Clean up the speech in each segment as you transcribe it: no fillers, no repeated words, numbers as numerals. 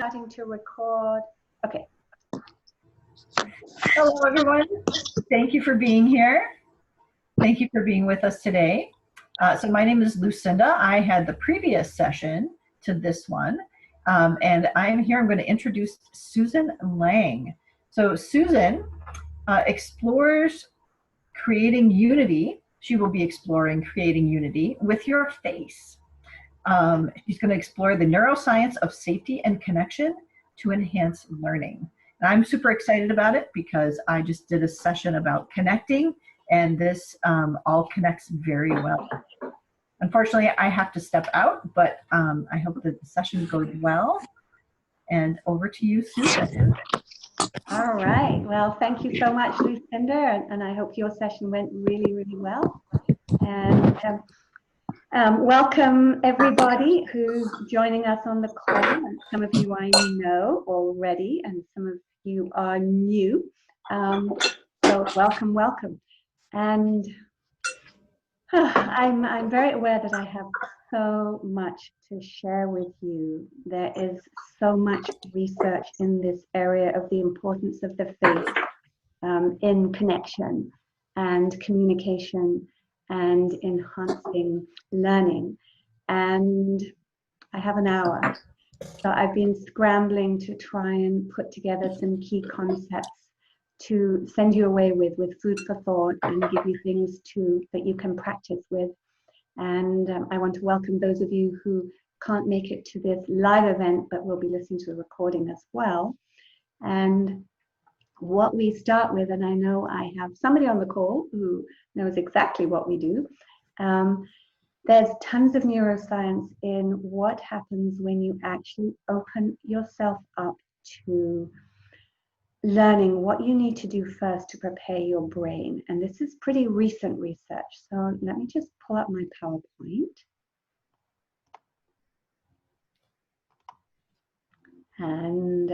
starting to record. Okay. Hello, everyone. Thank you for being here. Thank you for being with us today. So my name is Lucinda. I had the previous session to this one, and I'm here. I'm going to introduce Susan Lange. So Susan explores creating unity. She will be exploring creating unity with your face. She's going to explore the neuroscience of safety and connection to enhance learning. And I'm super excited about it because I just did a session about connecting, and this all connects very well. Unfortunately, I have to step out, but I hope that the session goes well. And over to you, Susan. All right. Well, thank you so much, Lucinda, and I hope your session went really, really well. And welcome everybody who's joining us on the call. Some of you I know already, and some of you are new. So welcome, welcome. And I'm very aware that I have so much to share with you. There is so much research in this area of the importance of the face in connection and communication and enhancing learning. And I have an hour. So I've been scrambling to try and put together some key concepts to send you away with food for thought and give you things that you can practice with. And I want to welcome those of you who can't make it to this live event, but will be listening to the recording as well. And what we start with, and I know I have somebody on the call who knows exactly what we do. There's tons of neuroscience in what happens when you actually open yourself up to learning what you need to do first to prepare your brain. And this is pretty recent research. So let me just pull up my PowerPoint. And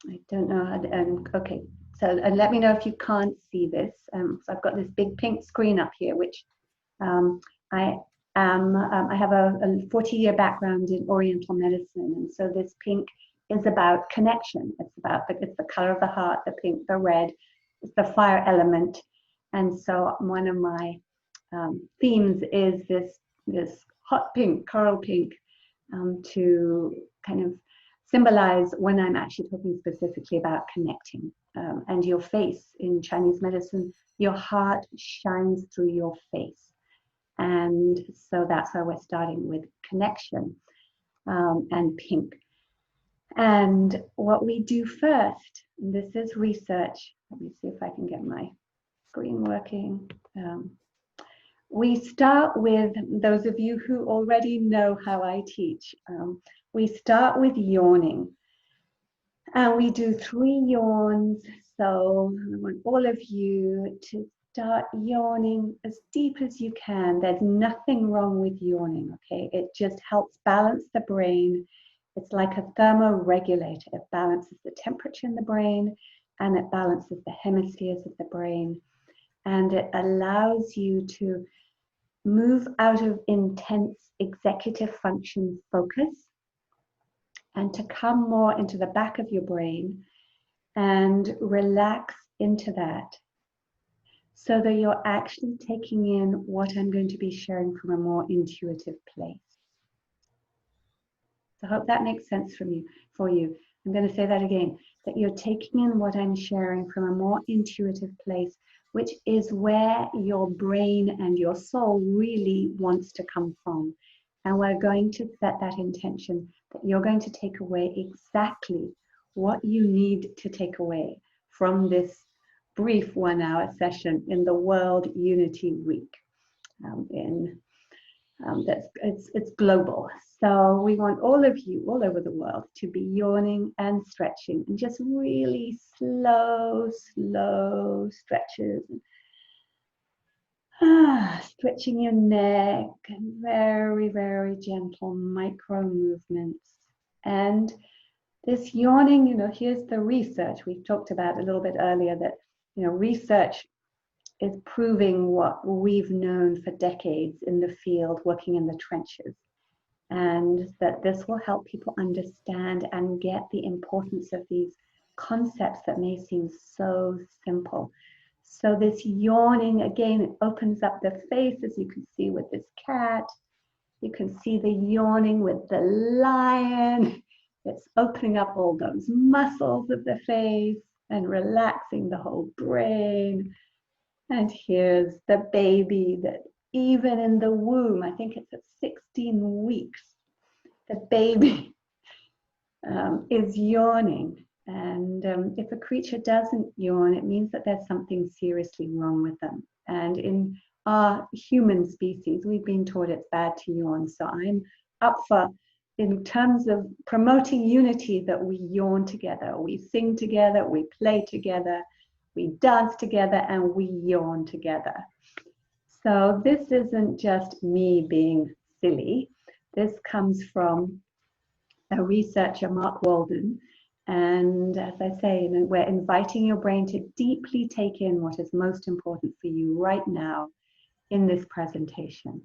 I don't know, okay. So let me know if you can't see this. So I've got this big pink screen up here, which I have a 40-year background in Oriental Medicine. And so this pink is about connection. It's the color of the heart, the pink, the red, it's the fire element. And so one of my themes is this hot pink, coral pink, to kind of symbolize when I'm actually talking specifically about connecting. And your face in Chinese medicine, your heart shines through your face. And so that's why we're starting with connection and pink. And what we do first, and this is research. Let me see if I can get my screen working. We start with, those of you who already know how I teach, we start with yawning. And we do 3 yawns. So I want all of you to start yawning as deep as you can. There's nothing wrong with yawning, okay? It just helps balance the brain. It's like a thermoregulator. It balances the temperature in the brain, and it balances the hemispheres of the brain. And it allows you to move out of intense executive function focus and to come more into the back of your brain and relax into that, so that you're actually taking in what I'm going to be sharing from a more intuitive place. So I hope that makes sense for you. I'm going to say that again, that you're taking in what I'm sharing from a more intuitive place, which is where your brain and your soul really wants to come from. And we're going to set that intention that you're going to take away exactly what you need to take away from this brief 1-hour session in the World Unity Week. It's global. So we want all of you all over the world to be yawning and stretching, and just really slow stretches. Stretching your neck, and very, very gentle micro movements. And this yawning, here's the research we talked about a little bit earlier, that, research is proving what we've known for decades in the field, working in the trenches. and that this will help people understand and get the importance of these concepts that may seem so simple. So this yawning, again, it opens up the face, as you can see with this cat. You can see the yawning with the lion. It's opening up all those muscles of the face and relaxing the whole brain. And here's the baby that even in the womb, I think it's at 16 weeks, the baby is yawning. And if a creature doesn't yawn, it means that there's something seriously wrong with them. And in our human species, we've been taught it's bad to yawn. So I'm up for, in terms of promoting unity, that we yawn together, we sing together, we play together, we dance together, and we yawn together. So this isn't just me being silly. This comes from a researcher, Mark Walden. And as I say, we're inviting your brain to deeply take in what is most important for you right now in this presentation.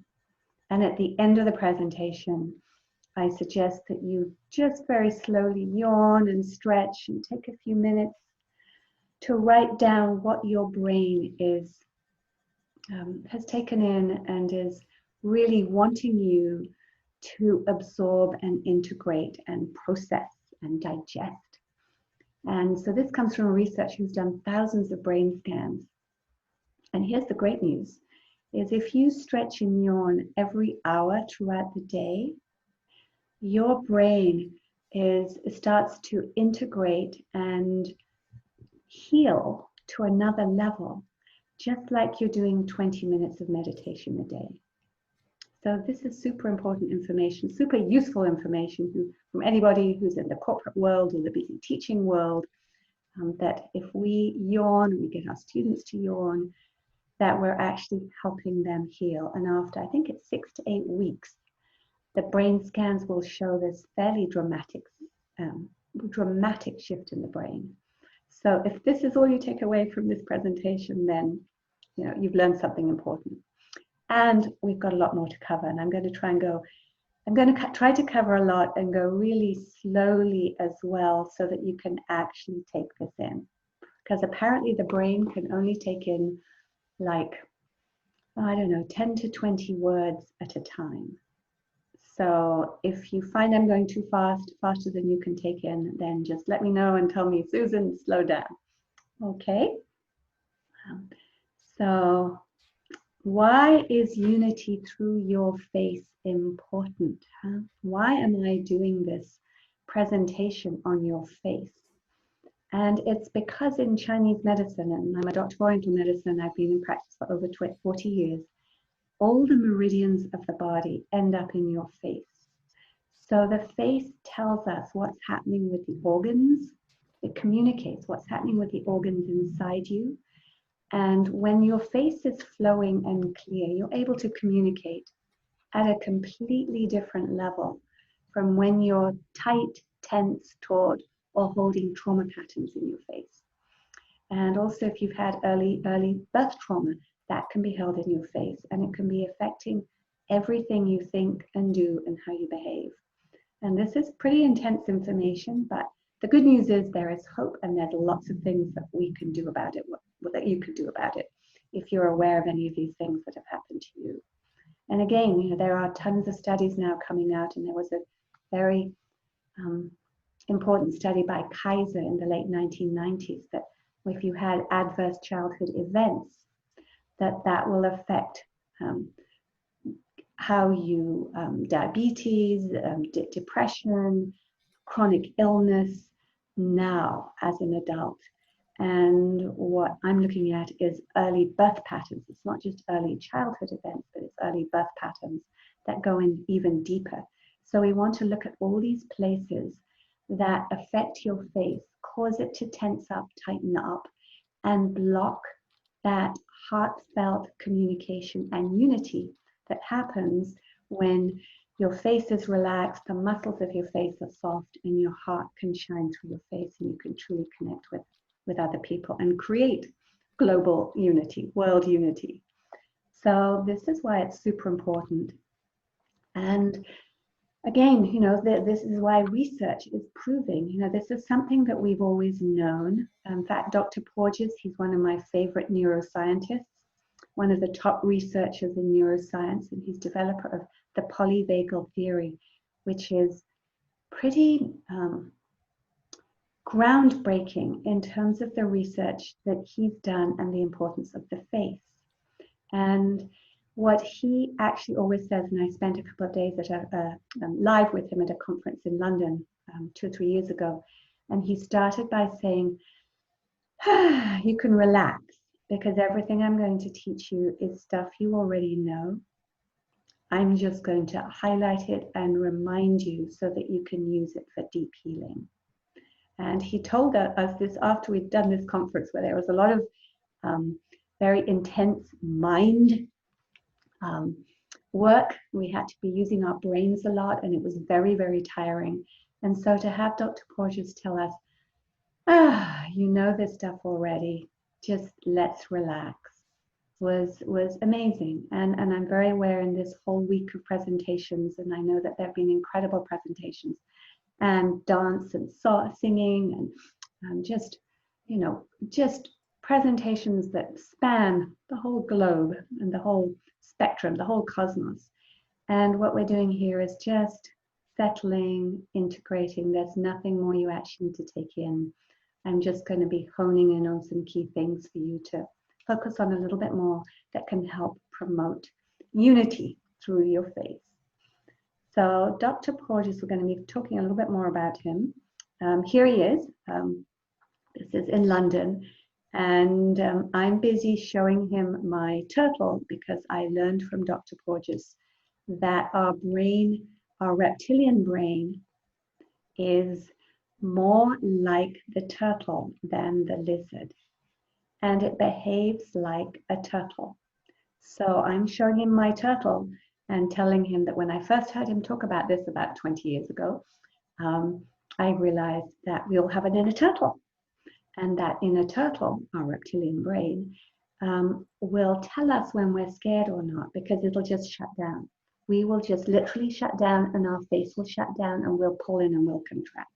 And at the end of the presentation, I suggest that you just very slowly yawn and stretch and take a few minutes to write down what your brain is has taken in and is really wanting you to absorb and integrate and process and digest. And so this comes from a researcher who's done thousands of brain scans. And here's the great news, is if you stretch and yawn every hour throughout the day, your brain starts to integrate and heal to another level, just like you're doing 20 minutes of meditation a day. So this is super important information, super useful information from anybody who's in the corporate world or the busy teaching world, that if we yawn, we get our students to yawn, that we're actually helping them heal. And after, I think it's 6 to 8 weeks, the brain scans will show this fairly dramatic shift in the brain. So if this is all you take away from this presentation, then you've learned something important. And we've got a lot more to cover, and I'm going to try to cover a lot and go really slowly as well, so that you can actually take this in. Because apparently the brain can only take in, like, I don't know, 10 to 20 words at a time. So if you find I'm going too fast, faster than you can take in, then just let me know and tell me, Susan, slow down. Okay? So why is unity through your face important? Why am I doing this presentation on your face? And it's because in Chinese medicine, and I'm a doctor of Oriental Medicine, I've been in practice for over 40 years, all the meridians of the body end up in your face. So the face tells us what's happening with the organs. It communicates what's happening with the organs inside you. And when your face is flowing and clear, you're able to communicate at a completely different level from when you're tight, tense, taut, or holding trauma patterns in your face. And also, if you've had early birth trauma, that can be held in your face, and it can be affecting everything you think and do and how you behave. And this is pretty intense information, but the good news is there is hope, and there's lots of things that we can do about it, that you can do about it, if you're aware of any of these things that have happened to you. And again, there are tons of studies now coming out, and there was a very important study by Kaiser in the late 1990s that if you had adverse childhood events, that will affect how you, diabetes, depression, chronic illness now as an adult. And what I'm looking at is early birth patterns. It's not just early childhood events, but it's early birth patterns that go in even deeper. So we want to look at all these places that affect your face, cause it to tense up, tighten up, and block that heartfelt communication and unity that happens when your face is relaxed, the muscles of your face are soft, and your heart can shine through your face, and you can truly connect with other people and create global unity, world unity. So this is why it's super important. And again, you know, this is why research is proving, you know, this is something that we've always known. In fact, Dr. Porges, he's one of my favorite neuroscientists, one of the top researchers in neuroscience, and he's developer of the Polyvagal Theory, which is pretty groundbreaking in terms of the research that he's done and the importance of the face. And what he actually always says, and I spent a couple of days at live with him at a conference in London 2 or 3 years ago, and he started by saying, you can relax, because everything I'm going to teach you is stuff you already know. I'm just going to highlight it and remind you so that you can use it for deep healing. And he told us this after we'd done this conference where there was a lot of very intense mind work. We had to be using our brains a lot, and it was very, very tiring. And so to have Dr. Porges tell us, you know this stuff already, just let's relax, was amazing. And I'm very aware in this whole week of presentations, and I know that there have been incredible presentations, and dance and singing, and just, you know, just presentations that span the whole globe and the whole spectrum, the whole cosmos. And what we're doing here is just settling, integrating. There's nothing more you actually need to take in. I'm just going to be honing in on some key things for you to focus on a little bit more that can help promote unity through your face. So Dr. Porges, we're going to be talking a little bit more about him. Here he is. This is in London. And I'm busy showing him my turtle because I learned from Dr. Porges that our brain, our reptilian brain, is more like the turtle than the lizard. And it behaves like a turtle. So I'm showing him my turtle and telling him that when I first heard him talk about this about 20 years ago, I realized that we all have an inner turtle. And that inner turtle, our reptilian brain, will tell us when we're scared or not, because it'll just shut down. We will just literally shut down, and our face will shut down, and we'll pull in and we'll contract.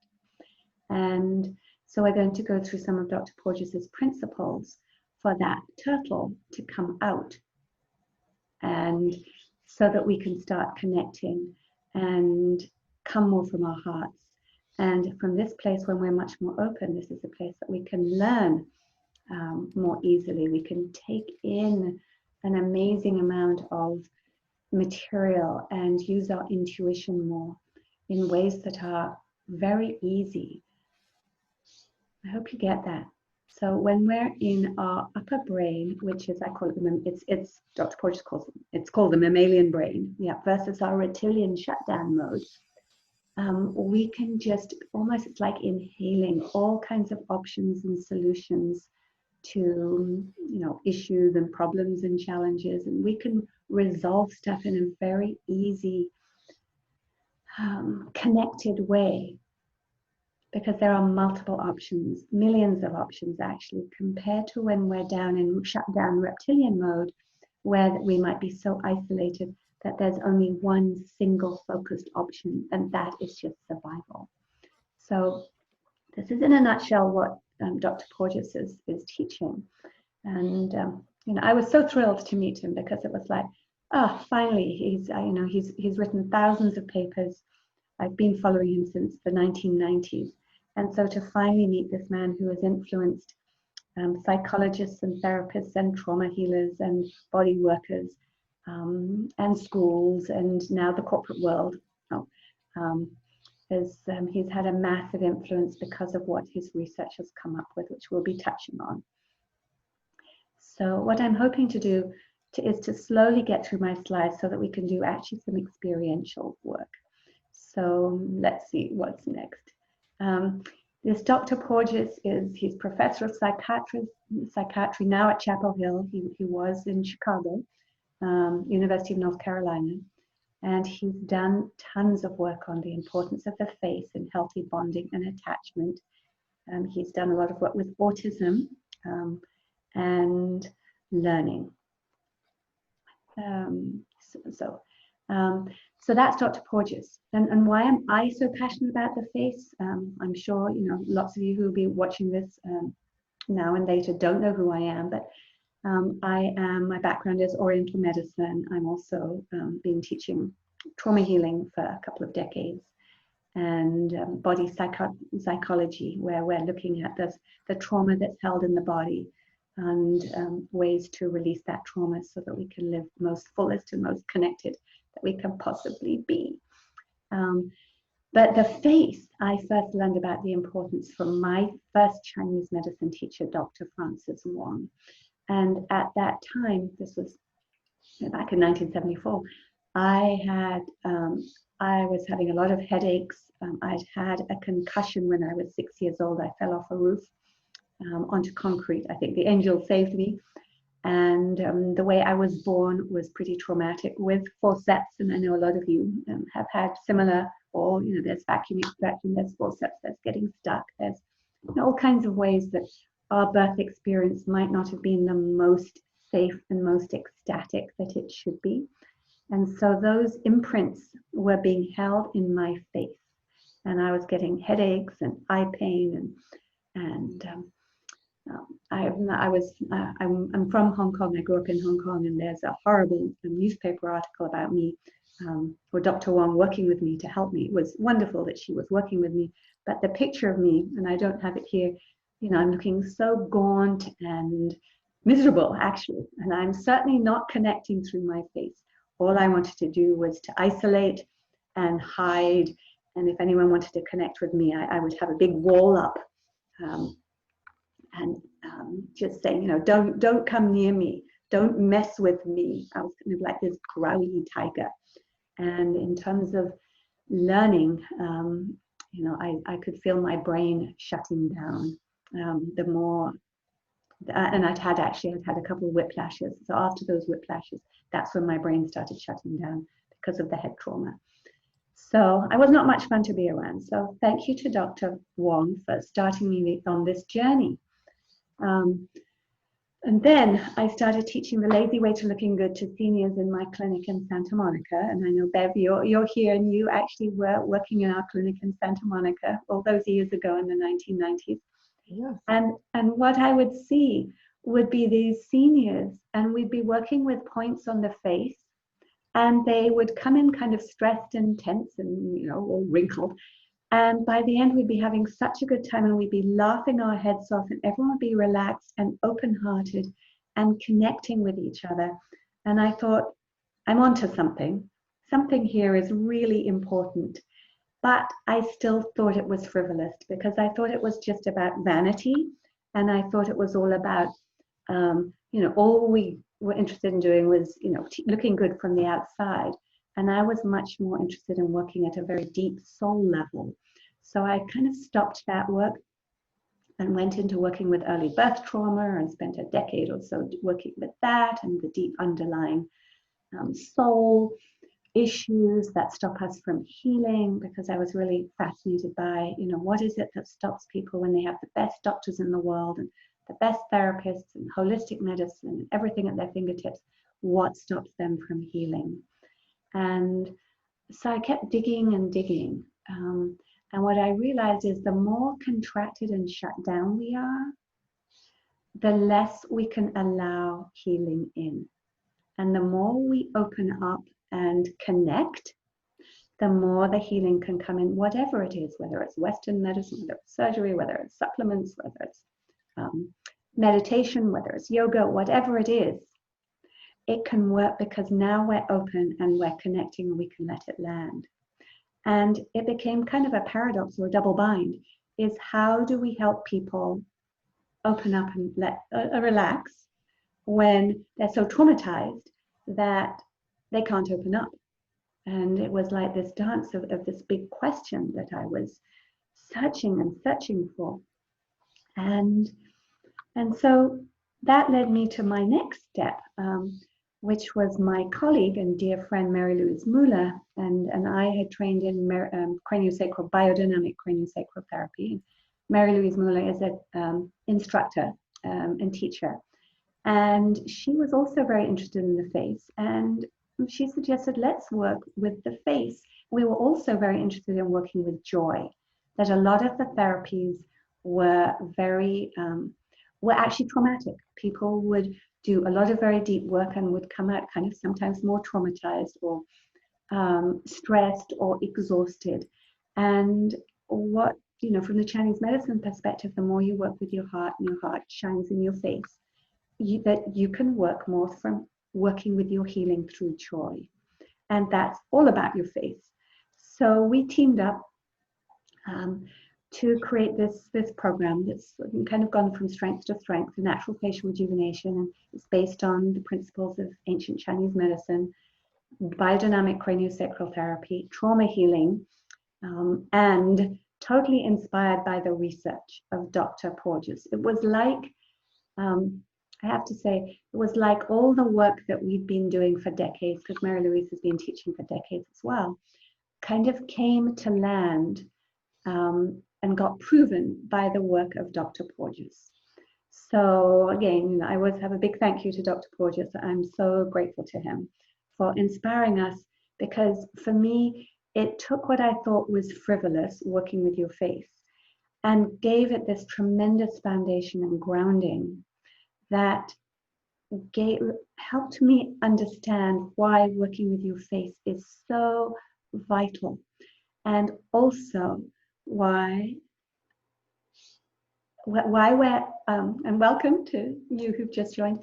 And so we're going to go through some of Dr. Porges's principles for that turtle to come out, and so that we can start connecting and come more from our hearts. And from this place, when we're much more open, this is a place that we can learn more easily. We can take in an amazing amount of material and use our intuition more in ways that are very easy. I hope you get that. So when we're in our upper brain, which is, I call it, it's Dr. Porges calls it, it's called the mammalian brain, yeah, versus our reptilian shutdown mode. We can just almost, it's like inhaling all kinds of options and solutions to, you know, issues and problems and challenges, and we can resolve stuff in a very easy, connected way, because there are multiple options, millions of options actually, compared to when we're down in shut down reptilian mode, where we might be so isolated that there's only one single focused option, and that is just survival. So this is in a nutshell what Dr. Porges is teaching. And you know, I was so thrilled to meet him, because it was like, finally, he's you know, he's written thousands of papers. I've been following him since the 1990s. And so to finally meet this man who has influenced psychologists and therapists and trauma healers and body workers, and schools, and now the corporate world, he's had a massive influence because of what his research has come up with, which we'll be touching on. So what I'm hoping to do is to slowly get through my slides so that we can do actually some experiential work. So let's see what's next. This Dr. Porges he's professor of psychiatry now at Chapel Hill. He was in Chicago, University of North Carolina, and he's done tons of work on the importance of the face in healthy bonding and attachment. He's done a lot of work with autism and learning. So that's Dr. Porges. And why am I so passionate about the face? I'm sure, you know, lots of you who will be watching this now and later don't know who I am, but my background is Oriental Medicine. I'm also been teaching trauma healing for a couple of decades, and body psychology, where we're looking at the trauma that's held in the body and ways to release that trauma so that we can live most fullest and most connected that we can possibly be. But the face, I first learned about the importance from my first Chinese medicine teacher, Dr. Francis Wong. And at that time, this was back in 1974, I was having a lot of headaches. I'd had a concussion when I was 6 years old. I fell off a roof onto concrete. I think the angel saved me. And the way I was born was pretty traumatic with forceps. And I know a lot of you have had similar, or, you know, there's vacuum extraction, there's forceps, there's getting stuck, there's, you know, all kinds of ways that our birth experience might not have been the most safe and most ecstatic that it should be. And so those imprints were being held in my face. And I was getting headaches and eye pain, I'm from Hong Kong. I grew up in Hong Kong, and there's a horrible newspaper article about me, or Dr. Wong working with me to help me. It was wonderful that she was working with me, but the picture of me, and I don't have it here, you know, I'm looking so gaunt and miserable, actually, and I'm certainly not connecting through my face. All I wanted to do was to isolate and hide, and if anyone wanted to connect with me, I would have a big wall up. And just saying, you know, don't come near me, don't mess with me. I was kind of like this growly tiger. And in terms of learning, you know, I could feel my brain shutting down. The more, and I'd had a couple of whiplashes. So after those whiplashes, that's when my brain started shutting down because of the head trauma. So I was not much fun to be around. So thank you to Dr. Wong for starting me on this journey. And then I started teaching the lazy way to looking good to seniors in my clinic in Santa Monica. And I know, Bev, you're here, and you actually were working in our clinic in Santa Monica all those years ago in the 1990s. Yes. And what I would see would be these seniors, and we'd be working with points on the face, and they would come in kind of stressed and tense and, you know, all wrinkled. And by the end, we'd be having such a good time, and we'd be laughing our heads off, and everyone would be relaxed and open-hearted and connecting with each other. And I thought, I'm onto something. Something here is really important. But I still thought it was frivolous, because I thought it was just about vanity. And I thought it was all about, you know, all we were interested in doing was, you know, looking good from the outside. And I was much more interested in working at a very deep soul level. So I kind of stopped that work and went into working with early birth trauma, and spent a decade or so working with that and the deep underlying soul issues that stop us from healing, because I was really fascinated by, you know, what is it that stops people when they have the best doctors in the world and the best therapists and holistic medicine and everything at their fingertips? What stops them from healing? And so I kept digging and digging. And what I realized is the more contracted and shut down we are, the less we can allow healing in. And the more we open up and connect, the more the healing can come in, whatever it is, whether it's Western medicine, whether it's surgery, whether it's supplements, whether it's meditation, whether it's yoga, whatever it is, it can work because now we're open and we're connecting, and we can let it land. And it became kind of a paradox or a double bind, is how do we help people open up and let relax when they're so traumatized that they can't open up? And it was like this dance of this big question that I was searching and searching for. And so that led me to my next step, which was my colleague and dear friend, Mary Louise Muller, and I had trained in craniosacral, biodynamic craniosacral therapy. Mary Louise Muller is an instructor and teacher. And she was also very interested in the face. And she suggested, let's work with the face. We were also very interested in working with joy, that a lot of the therapies were were actually traumatic. People would do a lot of very deep work and would come out kind of sometimes more traumatized or stressed or exhausted. And what, from the Chinese medicine perspective, the more you work with your heart and your heart shines in your face, that you can work more from working with your healing through joy. And that's all about your face. So we teamed up to create this program that's kind of gone from strength to strength, natural facial rejuvenation, and it's based on the principles of ancient Chinese medicine, biodynamic craniosacral therapy, trauma healing, and totally inspired by the research of Dr. Porges. It was like, I have to say, it was like all the work that we've been doing for decades, because Mary Louise has been teaching for decades as well, kind of came to land and got proven by the work of Dr. Porges. So again, I always have a big thank you to Dr. Porges. I'm so grateful to him for inspiring us, because for me, it took what I thought was frivolous, working with your face, and gave it this tremendous foundation and grounding that helped me understand why working with your face is so vital, and also why we're, and welcome to you who've just joined,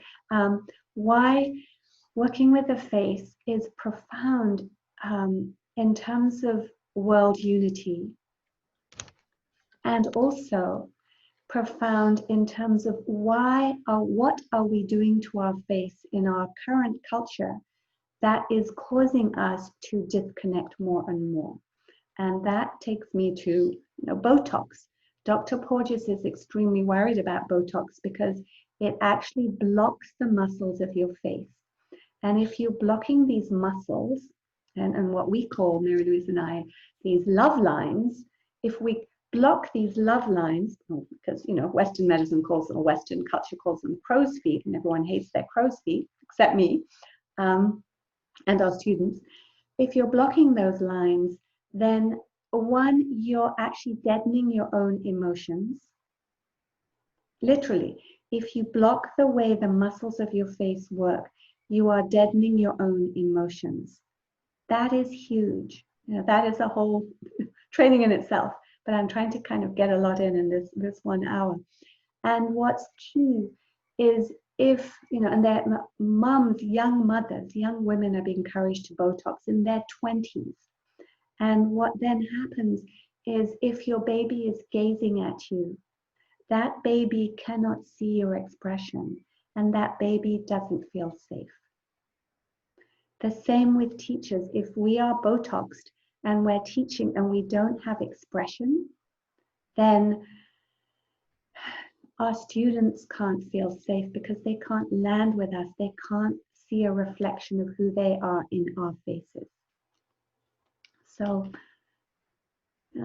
why working with the face is profound in terms of world unity, and also profound in terms of what are we doing to our face in our current culture that is causing us to disconnect more and more. And that takes me to Botox. Dr. Porges is extremely worried about Botox because it actually blocks the muscles of your face. And if you're blocking these muscles, and what we call, Mary Louise and I, these love lines, if we block these love lines, because Western medicine calls them, or Western culture calls them crow's feet, and everyone hates their crow's feet except me and our students. If you're blocking those lines, then one, you're actually deadening your own emotions. Literally, if you block the way the muscles of your face work, you are deadening your own emotions. That is huge. That is a whole training in itself, but I'm trying to kind of get a lot in this 1 hour. And what's key is if, and their moms, young mothers, young women are being encouraged to Botox in their 20s. And what then happens is if your baby is gazing at you, that baby cannot see your expression, and that baby doesn't feel safe. The same with teachers. If we are Botoxed and we're teaching and we don't have expression, then our students can't feel safe because they can't land with us. They can't see a reflection of who they are in our faces. So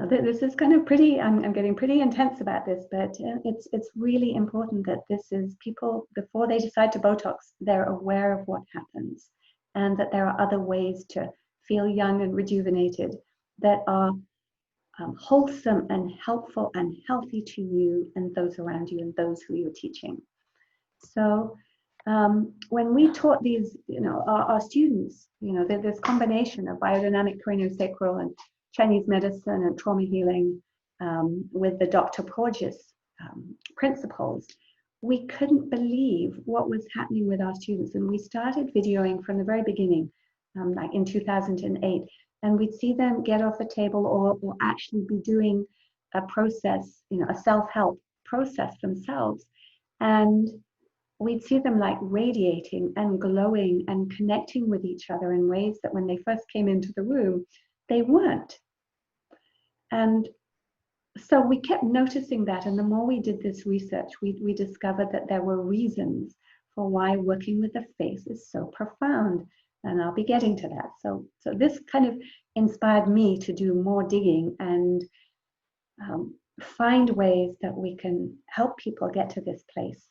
this is kind of pretty, I'm getting pretty intense about this, but it's really important that this is people, before they decide to Botox, they're aware of what happens, and that there are other ways to feel young and rejuvenated that are wholesome and helpful and healthy to you and those around you and those who you're teaching. So when we taught these, our students, this combination of biodynamic craniosacral and Chinese medicine and trauma healing with the Dr. Porges principles, we couldn't believe what was happening with our students. And we started videoing from the very beginning, like in 2008, and we'd see them get off the table or actually be doing a process, a self-help process themselves. And we'd see them like radiating and glowing and connecting with each other in ways that when they first came into the room, they weren't. And so we kept noticing that, and the more we did this research, we discovered that there were reasons for why working with the face is so profound, and I'll be getting to that. So this kind of inspired me to do more digging and find ways that we can help people get to this place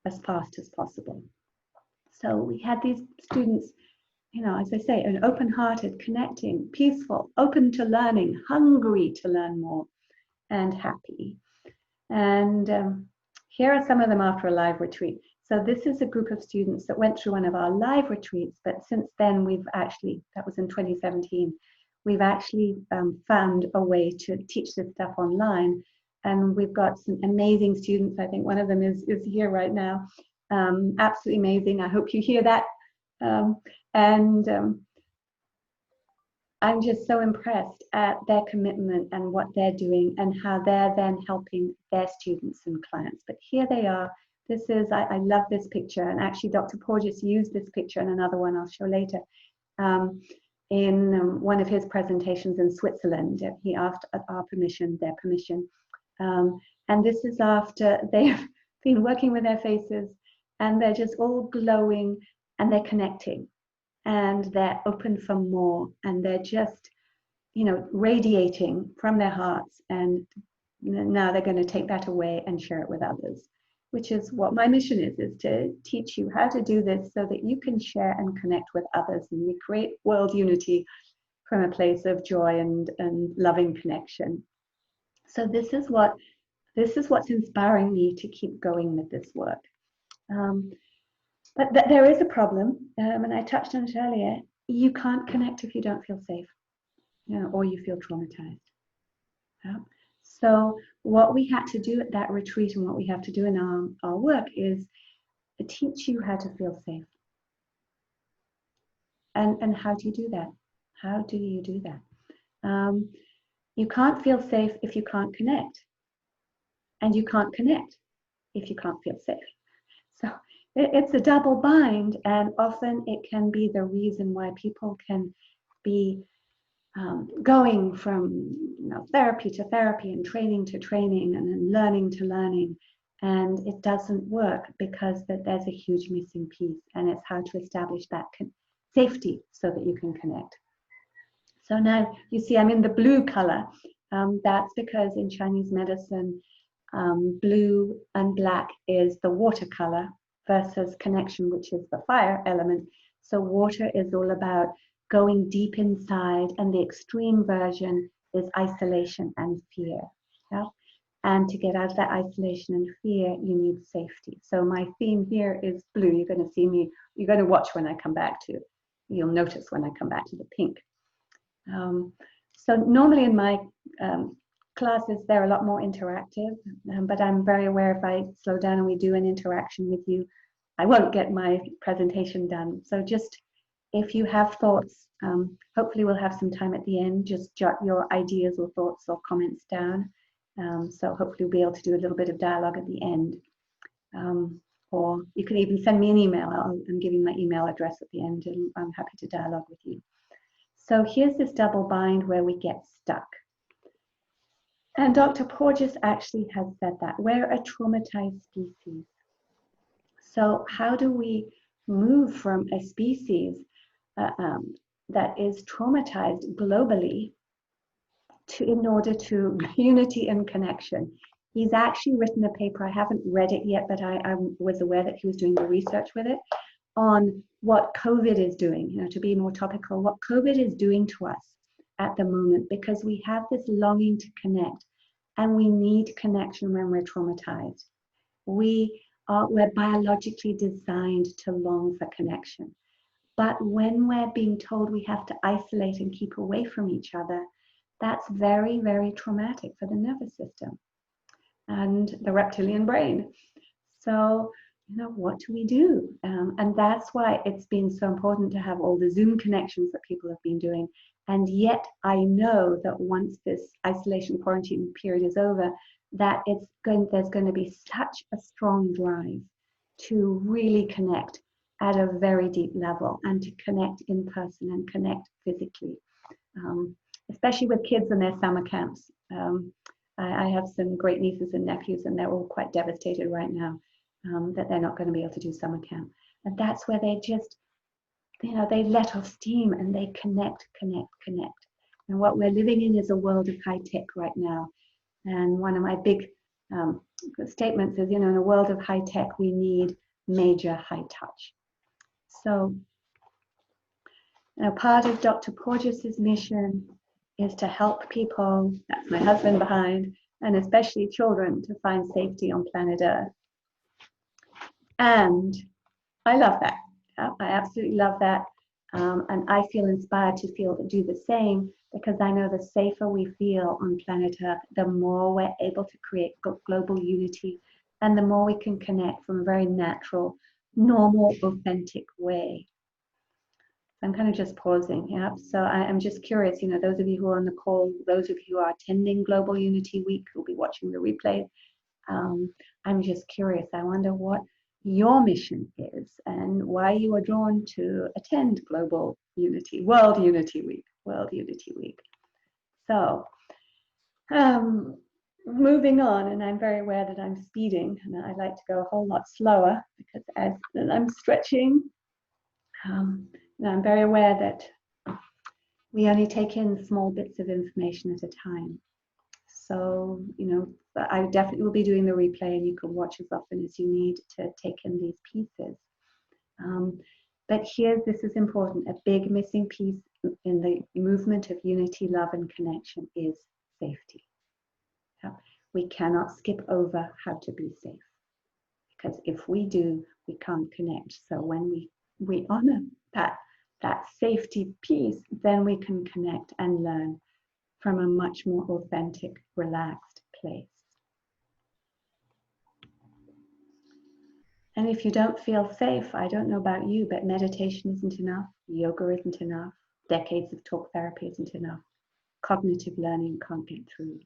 as fast as possible. So we had these students as I say, an open-hearted, connecting, peaceful, open to learning, hungry to learn more, and happy. And here are some of them after a live retreat. So this is a group of students that went through one of our live retreats, but since then we've actually, that was in 2017, we've actually found a way to teach this stuff online. And we've got some amazing students. I think one of them is here right now. Absolutely amazing. I hope you hear that. I'm just so impressed at their commitment and what they're doing and how they're then helping their students and clients. But here they are. This is, I love this picture. And actually, Dr. Porges used this picture in another one I'll show later in one of his presentations in Switzerland. He asked our permission, their permission. And this is after they've been working with their faces and they're just all glowing and they're connecting. And they're open for more, and they're just, radiating from their hearts. And now they're going to take that away and share it with others, which is what my mission is to teach you how to do this so that you can share and connect with others, and we create world unity from a place of joy and loving connection. So this is what's inspiring me to keep going with this work. But there is a problem, and I touched on it earlier. You can't connect if you don't feel safe, or you feel traumatized. So what we had to do at that retreat and what we have to do in our work is to teach you how to feel safe. And how do you do that? How do you do that? You can't feel safe if you can't connect. And you can't connect if you can't feel safe. So it's a double bind, and often it can be the reason why people can be going from therapy to therapy and training to training and then learning to learning, and it doesn't work because there's a huge missing piece, and it's how to establish that safety so that you can connect. So now you see I'm in the blue color. That's because in Chinese medicine, blue and black is the water color versus connection, which is the fire element. So water is all about going deep inside, and the extreme version is isolation and fear. Yeah? And to get out of that isolation and fear, you need safety. So my theme here is blue. You're going to see me, you're going to watch when I come back to, you'll notice when I come back to the pink. So normally in my classes, they're a lot more interactive, but I'm very aware if I slow down and we do an interaction with you, I won't get my presentation done. So just if you have thoughts, hopefully we'll have some time at the end, just jot your ideas or thoughts or comments down. So hopefully we'll be able to do a little bit of dialogue at the end. Or you can even send me an email. I'm giving my email address at the end, and I'm happy to dialogue with you. So here's this double bind where we get stuck. And Dr. Porges actually has said that we're a traumatized species. So how do we move from a species that is traumatized globally in order to unity and connection? He's actually written a paper, I haven't read it yet, but I was aware that he was doing the research with it, on what COVID is doing, to be more topical, what COVID is doing to us at the moment, because we have this longing to connect, and we need connection when we're traumatized. We're biologically designed to long for connection. But when we're being told we have to isolate and keep away from each other, that's very, very traumatic for the nervous system and the reptilian brain. So, what do we do? And that's why it's been so important to have all the Zoom connections that people have been doing. And yet I know that once this isolation quarantine period is over, that there's going to be such a strong drive to really connect at a very deep level, and to connect in person and connect physically, especially with kids in their summer camps. I have some great nieces and nephews, and they're all quite devastated right now that they're not going to be able to do summer camp. And that's where they just, they let off steam and they connect. And what we're living in is a world of high tech right now. And one of my big statements is, in a world of high tech, we need major high touch. So Now, part of Dr. Porges' mission is to help people, that's my husband behind, and especially children, to find safety on planet Earth. And I love that. I absolutely love that. And I feel inspired to do the same, because I know the safer we feel on planet Earth, the more we're able to create global unity, and the more we can connect from a very natural, normal, authentic way. I'm kind of just pausing, yeah. So I'm just curious, you know, those of you who are on the call, those of you who are attending Global Unity Week, who'll be watching the replay, I'm just curious. I wonder what your mission is and why you are drawn to attend Global Unity, World Unity Week, World Unity Week. So, moving on, and I'm very aware that I'm speeding, and I'd like to go a whole lot slower, because as I'm stretching, I'm very aware that we only take in small bits of information at a time. So, you know, I definitely will be doing the replay, and you can watch as often as you need to take in these pieces. But this is important. A big missing piece in the movement of unity, love, and connection is safety. Yeah. We cannot skip over how to be safe, because if we do, we can't connect. So when we honor that safety piece, then we can connect and learn from a much more authentic, relaxed place. And if you don't feel safe, I don't know about you, but meditation isn't enough, yoga isn't enough, decades of talk therapy isn't enough, cognitive learning can't get through.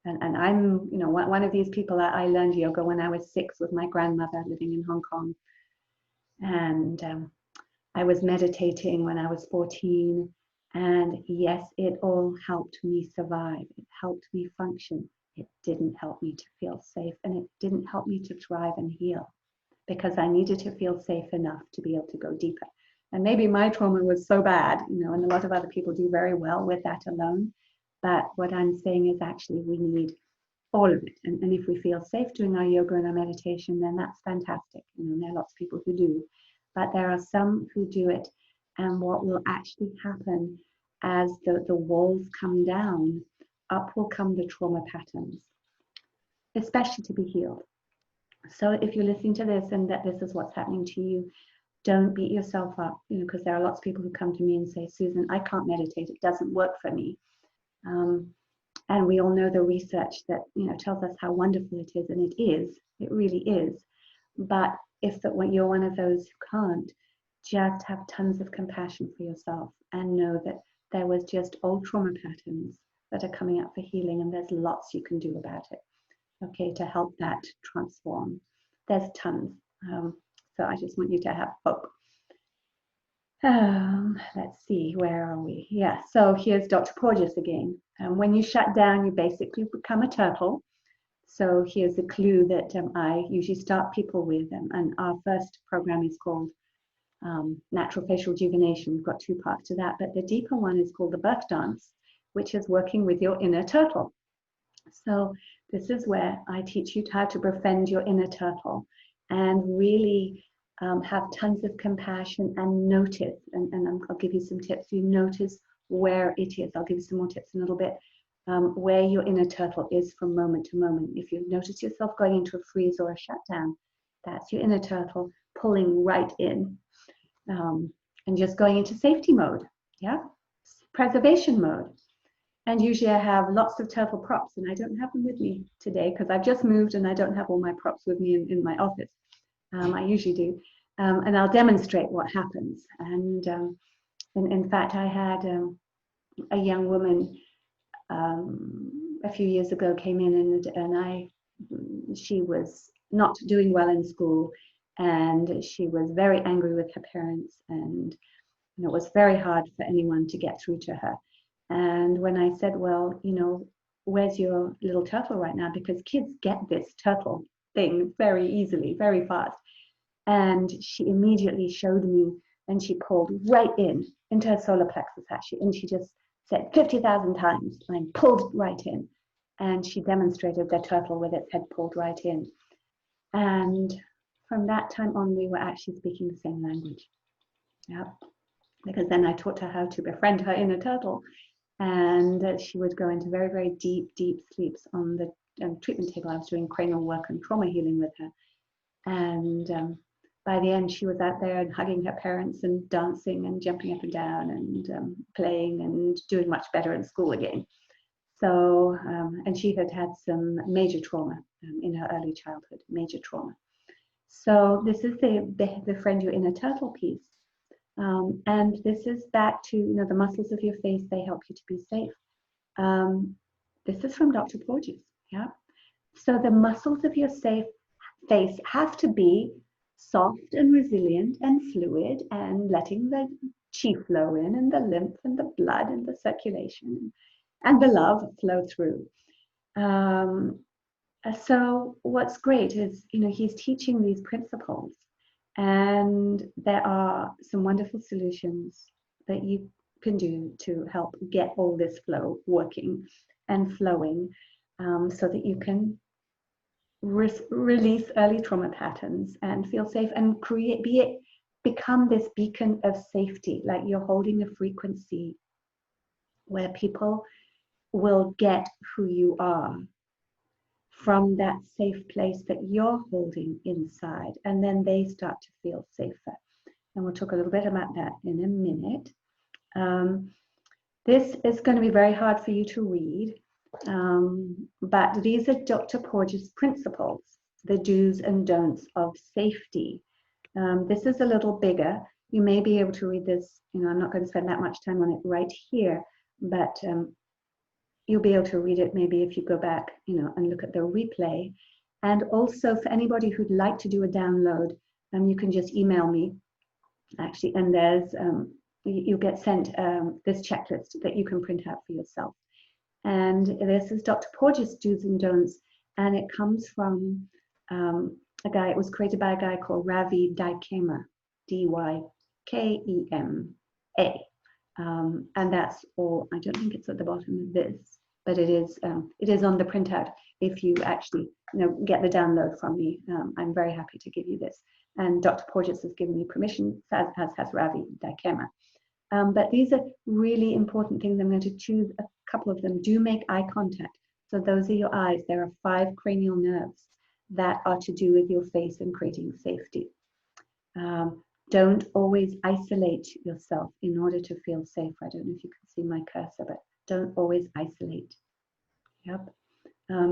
And I'm, you know, one of these people. I learned yoga when I was 6 with my grandmother living in Hong Kong. And I was meditating when I was 14. And yes, it all helped me survive. It helped me function. It didn't help me to feel safe, and it didn't help me to thrive and heal, because I needed to feel safe enough to be able to go deeper. And maybe my trauma was so bad, you know, and a lot of other people do very well with that alone. But what I'm saying is, actually, we need all of it. And if we feel safe doing our yoga and our meditation, then that's fantastic. You know, there are lots of people who do. But there are some who do it, and what will actually happen as the walls come down, up will come the trauma patterns, especially to be healed. So if you're listening to this and that this is what's happening to you, don't beat yourself up, you know, because there are lots of people who come to me and say, Susan, I can't meditate, it doesn't work for me. And we all know the research that, you know, tells us how wonderful it is, and it really is. But if when you're one of those who can't, just have tons of compassion for yourself and know that there was just old trauma patterns that are coming up for healing, and there's lots you can do about it, okay, to help that transform. There's tons. So I just want you to have hope. Let's see, where are we? Yeah, so here's Dr. Porges again. When you shut down, you basically become a turtle. So here's a clue that I usually start people with. And our first program is called Natural Facial Rejuvenation. We've got 2 parts to that, but the deeper one is called the birth dance, which is working with your inner turtle. So this is where I teach you how to befriend your inner turtle and really have tons of compassion and notice. And I'll give you some tips. You notice where it is. I'll give you some more tips in a little bit. Where your inner turtle is from moment to moment. If you notice yourself going into a freeze or a shutdown, that's your inner turtle pulling right in, and just going into safety mode, yeah, preservation mode. And usually I have lots of turtle props, and I don't have them with me today because I've just moved and I don't have all my props with me in my office. I usually do, and I'll demonstrate what happens. And in fact, I had a young woman a few years ago came in, and she was not doing well in school, and she was very angry with her parents, and you know, it was very hard for anyone to get through to her. And when I said, well, you know, where's your little turtle right now? Because kids get this turtle thing very easily, very fast. And she immediately showed me, and she pulled right into her solar plexus, actually, and she just said 50,000 times and pulled right in. And she demonstrated the turtle with its head pulled right in. And from that time on, we were actually speaking the same language. Yeah. because then I taught her how to befriend her inner turtle. And she would go into very, very deep, deep sleeps on the treatment table. I was doing cranial work and trauma healing with her. And by the end, she was out there and hugging her parents and dancing and jumping up and down and playing and doing much better in school again. So, and she had had some major trauma in her early childhood, major trauma. So this is the befriend your inner turtle piece. And this is back to, you know, the muscles of your face, they help you to be safe. This is from Dr. Porges, yeah? So the muscles of your face have to be soft and resilient and fluid and letting the chi flow in and the lymph and the blood and the circulation and the love flow through. So what's great is, you know, he's teaching these principles, and there are some wonderful solutions that you can do to help get all this flow working and flowing, so that you can release early trauma patterns and feel safe and become this beacon of safety, like you're holding a frequency where people will get who you are from that safe place that you're holding inside, and then they start to feel safer. And we'll talk a little bit about that in a minute. This is going to be very hard for you to read, but these are Dr. Porges' principles, the do's and don'ts of safety. This is a little bigger. You may be able to read this, you know, I'm not going to spend that much time on it right here, but you'll be able to read it maybe if you go back, you know, and look at the replay. And also for anybody who'd like to do a download, you can just email me, actually, and there's, you'll get sent this checklist that you can print out for yourself. And this is Dr. Porges' do's and don'ts, and it comes from a guy, it was created by a guy called Ravi Dykema, D-Y-K-E-M-A. And that's all. I don't think it's at the bottom of this, but it is on the printout. If you actually, you know, get the download from me, I'm very happy to give you this. And Dr. Porges has given me permission, as has Ravi Dykema. But these are really important things. I'm going to choose a couple of them. Do make eye contact. So those are your eyes. There are 5 cranial nerves that are to do with your face and creating safety. Don't always isolate yourself in order to feel safe. I don't know if you can see my cursor, but don't always isolate. Yep.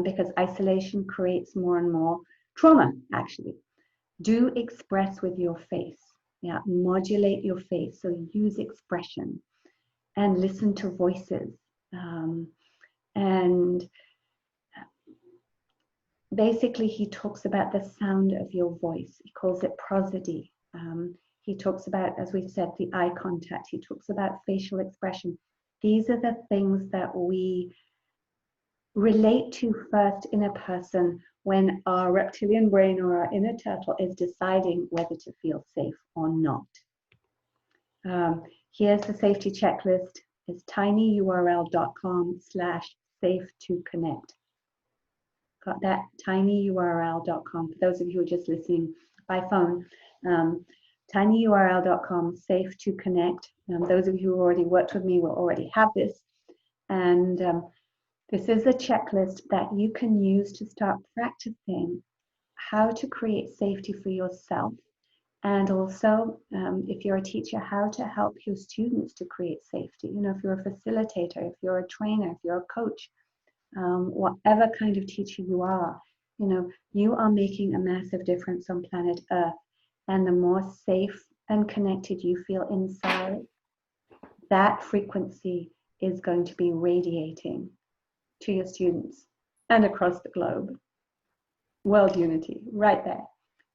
Because isolation creates more and more trauma, actually. Do express with your face. Yeah, modulate your face. So use expression and listen to voices. And basically, he talks about the sound of your voice. He calls it prosody. He talks about, as we said, the eye contact. He talks about facial expression. These are the things that we relate to first in a person when our reptilian brain or our inner turtle is deciding whether to feel safe or not. Here's the safety checklist. It's tinyurl.com/safe-to-connect. Got that? tinyurl.com. For those of you who are just listening by phone, tinyurl.com/safe-to-connect. Those of you who already worked with me will already have this. And this is a checklist that you can use to start practicing how to create safety for yourself. And also, if you're a teacher, how to help your students to create safety. You know, if you're a facilitator, if you're a trainer, if you're a coach, whatever kind of teacher you are, you know, you are making a massive difference on planet Earth. And the more safe and connected you feel inside, that frequency is going to be radiating to your students and across the globe. World unity, right there,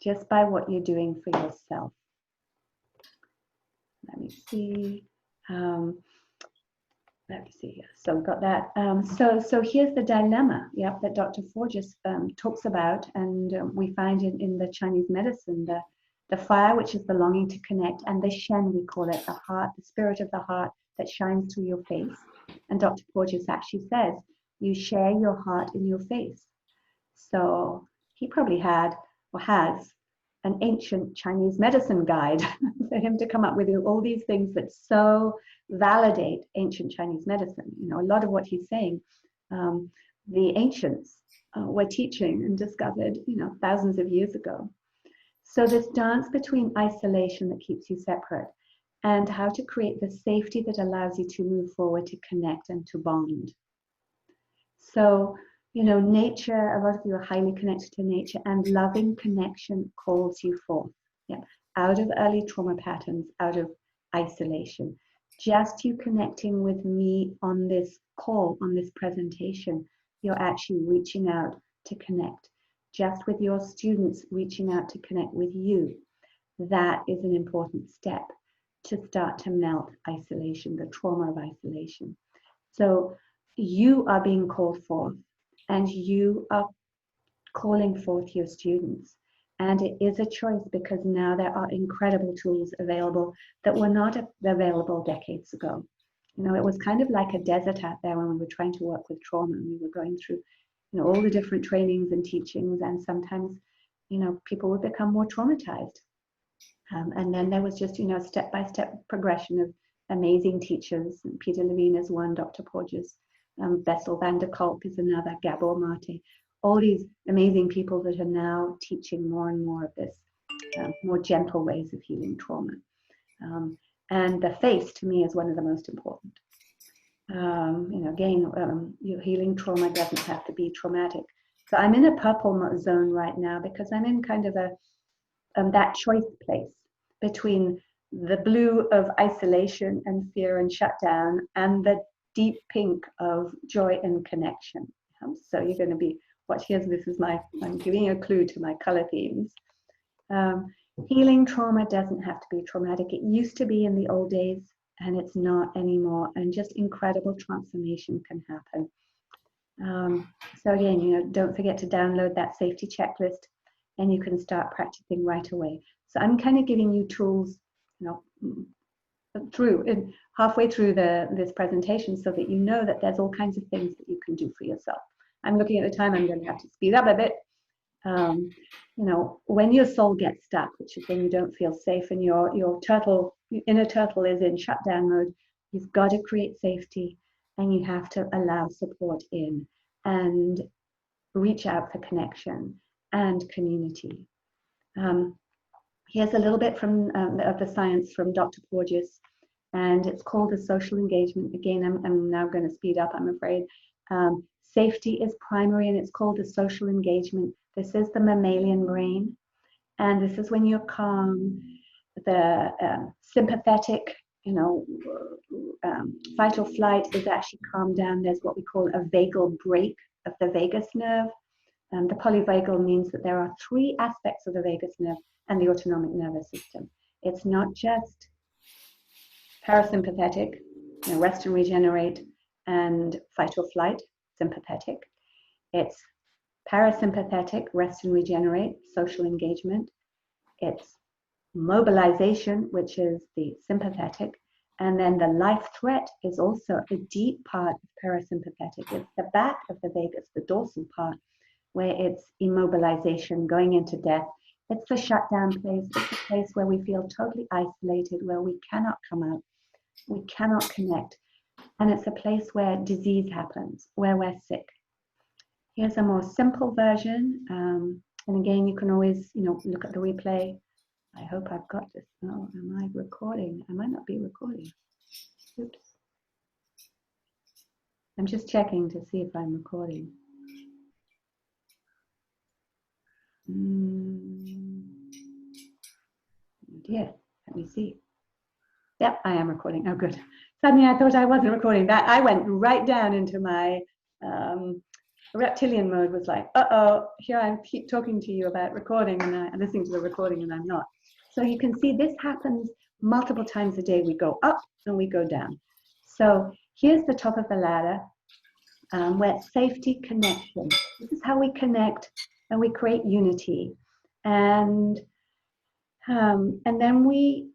just by what you're doing for yourself. Let me see. Let me see here. So we've got that. So here's the dilemma, yeah, that Dr. Porges talks about, and we find in the Chinese medicine, the fire, which is the longing to connect, and the Shen, we call it, the heart, the spirit of the heart that shines through your face. And Dr. Porges actually says, you share your heart in your face. So he probably had or has an ancient Chinese medicine guide for him to come up with all these things that so validate ancient Chinese medicine. You know, a lot of what he's saying, the ancients were teaching and discovered, you know, thousands of years ago. So this dance between isolation that keeps you separate and how to create the safety that allows you to move forward, to connect and to bond. So, you know, nature, a lot of you are highly connected to nature, and loving connection calls you forth. Yeah, out of early trauma patterns, out of isolation. Just you connecting with me on this call, on this presentation, you're actually reaching out to connect. Just with your students reaching out to connect with you, that is an important step to start to melt isolation, the trauma of isolation. So you are being called forth, and you are calling forth your students. And it is a choice, because now there are incredible tools available that were not available decades ago. You know, it was kind of like a desert out there when we were trying to work with trauma, and we were going through, you know, all the different trainings and teachings, and sometimes, you know, people would become more traumatized. And then there was just, you know, step-by-step progression of amazing teachers. Peter Levine is one, Dr. Porges, Bessel van der Kolk is another, Gabor Mate, all these amazing people that are now teaching more and more of this, more gentle ways of healing trauma. And the face, to me, is one of the most important. You know, again, your healing trauma doesn't have to be traumatic. So I'm in a purple zone right now, because I'm in kind of a that choice place between the blue of isolation and fear and shutdown, and the deep pink of joy and connection. So you're going to be, watch here, this is I'm giving you a clue to my color themes. Healing trauma doesn't have to be traumatic. It used to be in the old days, and it's not anymore, and just incredible transformation can happen. So again, you know, don't forget to download that safety checklist, and you can start practicing right away. So I'm kind of giving you tools, you know, halfway through this presentation, so that you know that there's all kinds of things that you can do for yourself. I'm looking at the time, I'm going to have to speed up a bit. You know, when your soul gets stuck, which is when you don't feel safe, and your inner turtle is in shutdown mode, you've got to create safety, and you have to allow support in, and reach out for connection and community. Here's a little bit from of the science from Dr. Porges, and it's called the social engagement. Again, I'm now going to speed up, I'm afraid. Safety is primary, and it's called the social engagement. This is the mammalian brain, and this is when you're calm. The sympathetic, you know, fight or flight is actually calmed down. There's what we call a vagal break of the vagus nerve. The polyvagal means that there are 3 aspects of the vagus nerve and the autonomic nervous system. It's not just parasympathetic, you know, rest and regenerate, and fight or flight, sympathetic. It's parasympathetic, rest and regenerate, social engagement. It's mobilization, which is the sympathetic. And then the life threat is also a deep part of parasympathetic. It's the back of the vagus, the dorsal part, where it's immobilization, going into death. It's the shutdown place. It's a place where we feel totally isolated, where we cannot come out, we cannot connect. And it's a place where disease happens, where we're sick. Here's a more simple version. And again, you can always, you know, look at the replay. I hope I've got this. Oh, am I recording? I might not be recording. Oops. I'm just checking to see if I'm recording. Oh dear, let me see. Yep, I am recording. Oh, good. Suddenly I thought I wasn't recording. That I went right down into my reptilian mode. Was like, uh-oh, here I keep talking to you about recording, and I'm listening to the recording, and I'm not. So you can see this happens multiple times a day. We go up and we go down. So here's the top of the ladder, where safety, connection. This is how we connect and we create unity. And then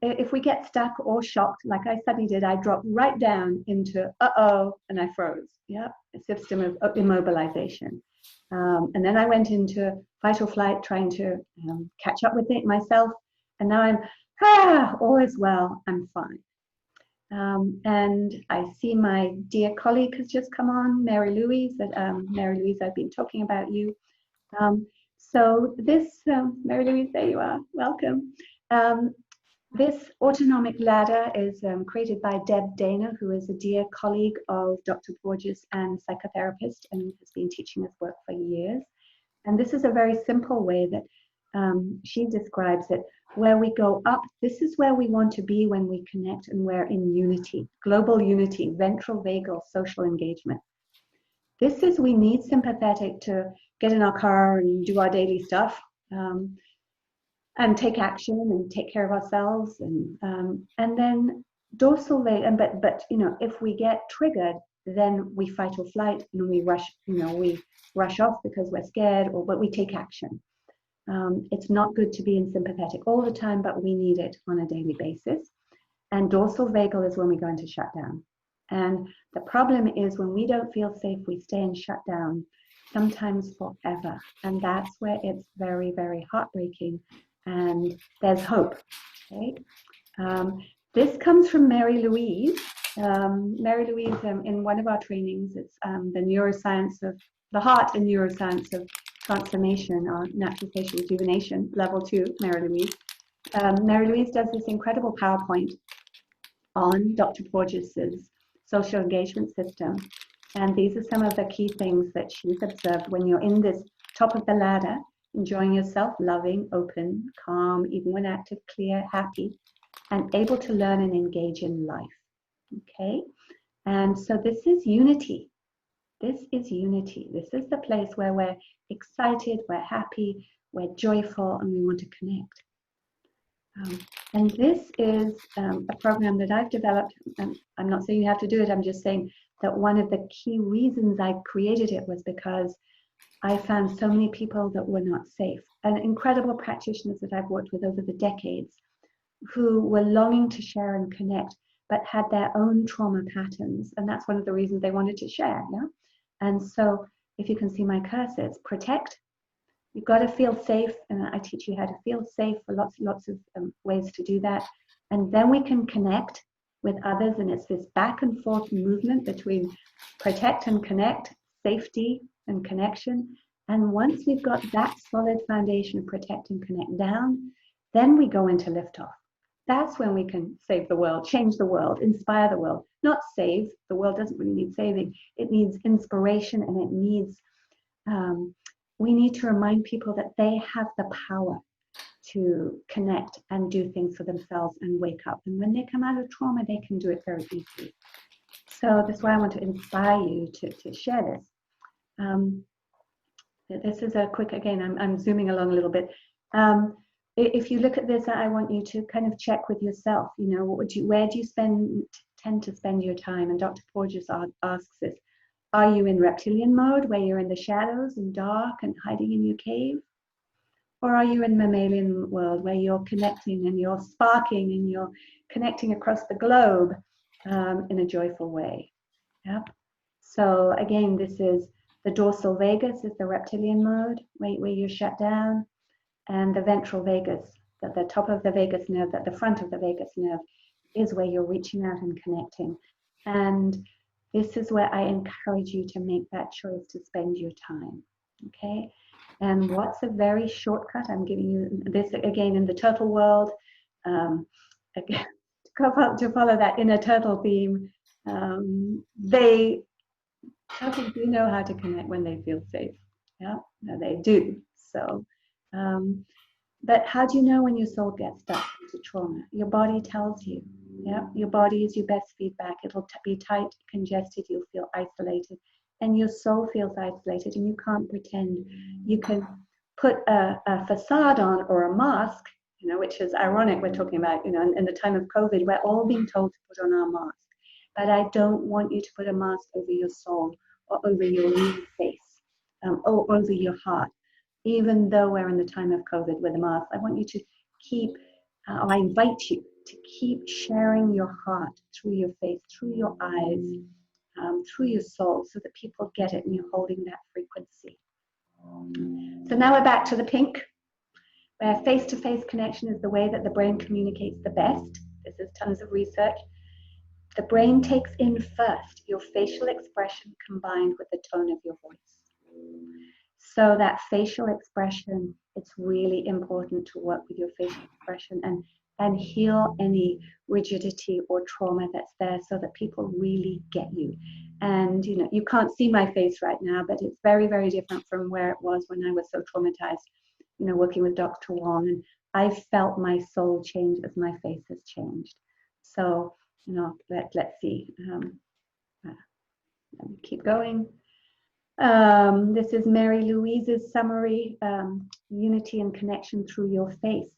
if we get stuck or shocked, like I suddenly did, I dropped right down into uh-oh, and I froze. Yeah, a system of immobilization. And then I went into fight or flight, trying to catch up with it myself. And now I'm, all is well, I'm fine. And I see my dear colleague has just come on, Mary Louise. Mary Louise, I've been talking about you. So this, Mary Louise, there you are, welcome. This autonomic ladder is created by Deb Dana, who is a dear colleague of Dr. Porges and psychotherapist, and has been teaching this work for years. And this is a very simple way that she describes it, where we go up. This is where we want to be when we connect and we're in unity, global unity, ventral vagal social engagement. This is, we need sympathetic to get in our car and do our daily stuff. And take action and take care of ourselves, and then dorsal vagal. But you know, if we get triggered, then we fight or flight, and we rush. You know, we rush off because we're scared, but we take action. It's not good to be in sympathetic all the time, but we need it on a daily basis. And dorsal vagal is when we go into shutdown. And the problem is when we don't feel safe, we stay in shutdown, sometimes forever, and that's where it's very, very heartbreaking. And there's hope. Okay? This comes from Mary Louise. Mary Louise, in one of our trainings, it's the neuroscience of the heart and neuroscience of transformation, or natural facial rejuvenation, level 2, Mary Louise. Mary Louise does this incredible PowerPoint on Dr. Porges's social engagement system. And these are some of the key things that she's observed when you're in this top of the ladder, enjoying yourself, loving, open, calm, even when active, clear, happy, and able to learn and engage in life. Okay? And so this is unity. This is unity. This is the place where we're excited, we're happy, we're joyful, and we want to connect. And this is a program that I've developed. I'm not saying you have to do it, I'm just saying that one of the key reasons I created it was because I found so many people that were not safe, and incredible practitioners that I've worked with over the decades who were longing to share and connect, but had their own trauma patterns. And that's one of the reasons they wanted to share. Yeah. And so if you can see my cursor, it's protect. You've got to feel safe. And I teach you how to feel safe for lots of ways to do that. And then we can connect with others. And it's this back and forth movement between protect and connect, safety and connection. And once we've got that solid foundation of protect and connect down, then we go into liftoff. That's when we can save the world, change the world, inspire the world. Not save, the world doesn't really need saving. It needs inspiration, and it needs, we need to remind people that they have the power to connect and do things for themselves and wake up. And when they come out of trauma, they can do it very easily. So that's why I want to inspire you to share this. This is a quick, again, I'm zooming along a little bit. If you look at this, I want you to kind of check with yourself, you know, where do you tend to spend your time? And Dr. Porges asks this, are you in reptilian mode, where you're in the shadows and dark and hiding in your cave? Or are you in mammalian world, where you're connecting and you're sparking and you're connecting across the globe in a joyful way? Yep. So again, this is the dorsal vagus is the reptilian mode, where you're shut down, and the ventral vagus, at the top of the vagus nerve, at the front of the vagus nerve, is where you're reaching out and connecting. And this is where I encourage you to make that choice to spend your time. Okay? And what's a very shortcut? I'm giving you this again in the turtle world. Again, to follow that inner turtle theme, turtles do know how to connect when they feel safe. Yeah, no, they do. So, but how do you know when your soul gets stuck into trauma? Your body tells you. Yeah, your body is your best feedback. It'll be tight, congested. You'll feel isolated, and your soul feels isolated. And you can't pretend. You can put a facade on or a mask, you know, which is ironic. We're talking about, you know, in the time of COVID, we're all being told to put on our mask. But I don't want you to put a mask over your soul or over your real face or over your heart. Even though we're in the time of COVID with a mask, I want you to keep, I invite you to keep sharing your heart through your face, through your eyes, through your soul, so that people get it and you're holding that frequency. So now we're back to the pink, where face-to-face connection is the way that the brain communicates the best. This is tons of research. The brain takes in first your facial expression combined with the tone of your voice. So that facial expression, it's really important to work with your facial expression and heal any rigidity or trauma that's there so that people really get you. And you know, you can't see my face right now, but it's very, very different from where it was when I was so traumatized, you know, working with Dr. Wong. And I felt my soul change as my face has changed. So, you know, let's see. Let me keep going. This is Mary Louise's summary, unity and connection through your face.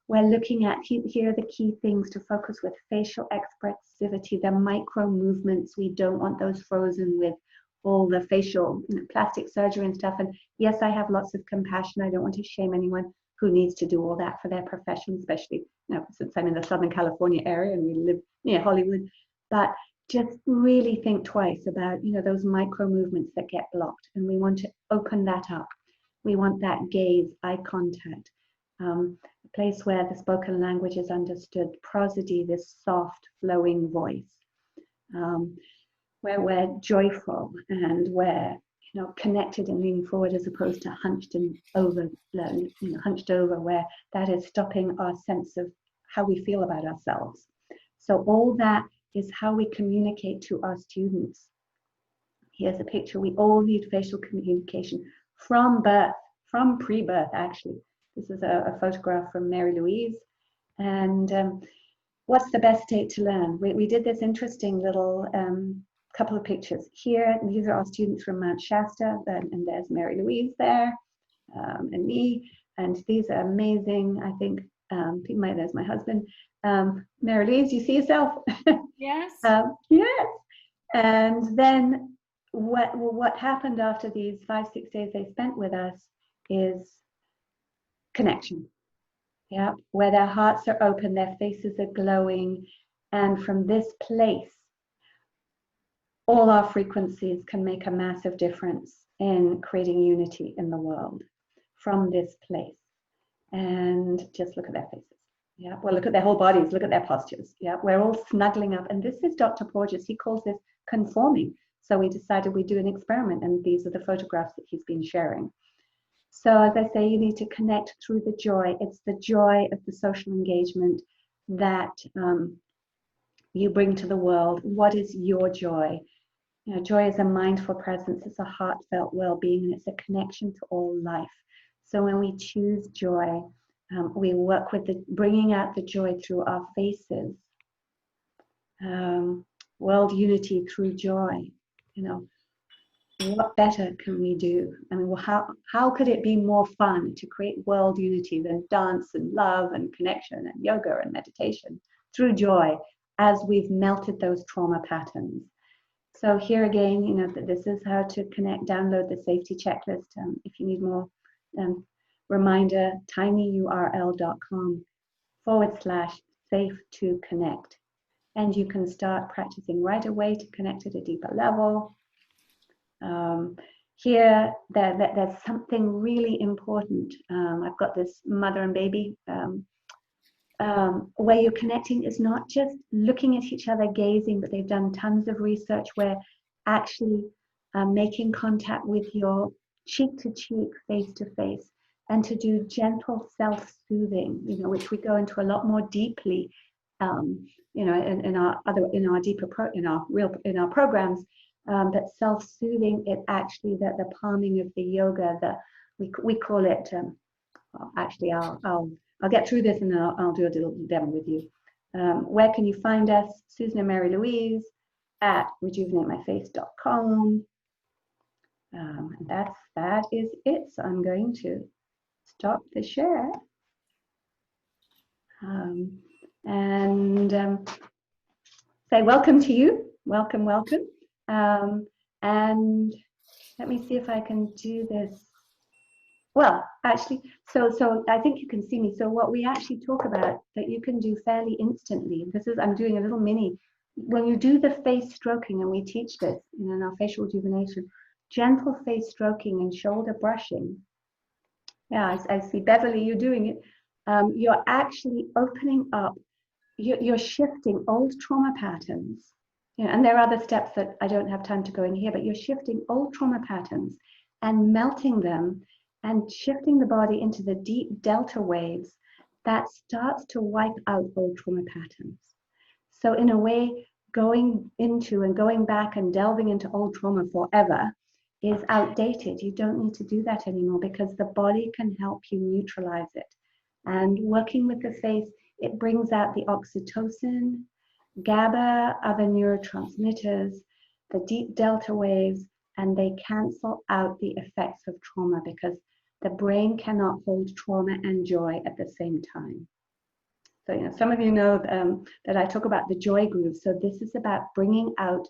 We're looking at, here are the key things to focus with: facial expressivity, the micro movements. We don't want those frozen with all the facial, you know, plastic surgery and stuff. And yes, I have lots of compassion. I don't want to shame anyone who needs to do all that for their profession, especially, you know, since I'm in the Southern California area and we live near Hollywood. But just really think twice about, you know, those micro movements that get blocked, and we want to open that up. We want that gaze, eye contact, a place where the spoken language is understood, prosody, this soft flowing voice, where we're joyful and we're, you know, connected and leaning forward as opposed to hunched and over, you know, hunched over, where that is stopping our sense of how we feel about ourselves. So all that is how we communicate to our students. Here's a picture. We all need facial communication from birth, from pre-birth, actually. This is a photograph from Mary Louise. And what's the best date to learn? We did this interesting little couple of pictures here. These are our students from Mount Shasta, and there's Mary Louise there, and me. And these are amazing, I think. There's my husband. Mary Louise, you see yourself? Yes. Yes. And then what happened after these 5-6 days they spent with us is connection. Yeah, where their hearts are open, their faces are glowing, and from this place, all our frequencies can make a massive difference in creating unity in the world from this place. And just look at their faces. Yeah, well, look at their whole bodies, look at their postures. Yeah, we're all snuggling up. And this is Dr. Porges. He calls this conforming. So we decided we'd do an experiment, and these are the photographs that he's been sharing. So as I say, you need to connect through the joy. It's the joy of the social engagement that you bring to the world. What is your joy? You know, joy is a mindful presence. It's a heartfelt well-being, and it's a connection to all life. So when we choose joy, we work with bringing out the joy through our faces. World unity through joy. You know, what better can we do? I mean, well, how could it be more fun to create world unity than dance and love and connection and yoga and meditation through joy as we've melted those trauma patterns? So here again, you know, this is how to connect. Download the safety checklist if you need more. Reminder, tinyurl.com/safe-to-connect. And you can start practicing right away to connect at a deeper level. Here, there's something really important. I've got this mother and baby where you're connecting is not just looking at each other, gazing, but they've done tons of research where actually making contact with your cheek to cheek, face to face, and to do gentle self-soothing, you know, which we go into a lot more deeply, you know, in our programs. But self-soothing, it actually the palming of the yoga, we call it. Actually, I'll get through this and then I'll do a little demo with you. Where can you find us? Susan and Mary Louise at rejuvenatemyface.com. And that is it. So I'm going to stop the share and say welcome to you. Welcome. And let me see if I can do this. Well, actually, so I think you can see me. So what we actually talk about that you can do fairly instantly, I'm doing a little mini, when you do the face stroking, and we teach this in our facial rejuvenation, gentle face stroking and shoulder brushing. Yeah, I see Beverly, you're doing it. You're actually opening up, you're shifting old trauma patterns. You know, and there are other steps that I don't have time to go in here, but you're shifting old trauma patterns and melting them and shifting the body into the deep delta waves that starts to wipe out old trauma patterns. So in a way, going into and going back and delving into old trauma forever is outdated. You don't need to do that anymore because the body can help you neutralize it. And working with the face, it brings out the oxytocin, GABA, other neurotransmitters, the deep delta waves, and they cancel out the effects of trauma because the brain cannot hold trauma and joy at the same time. So, you know, some of you know that I talk about the joy grooves. So this is about bringing out,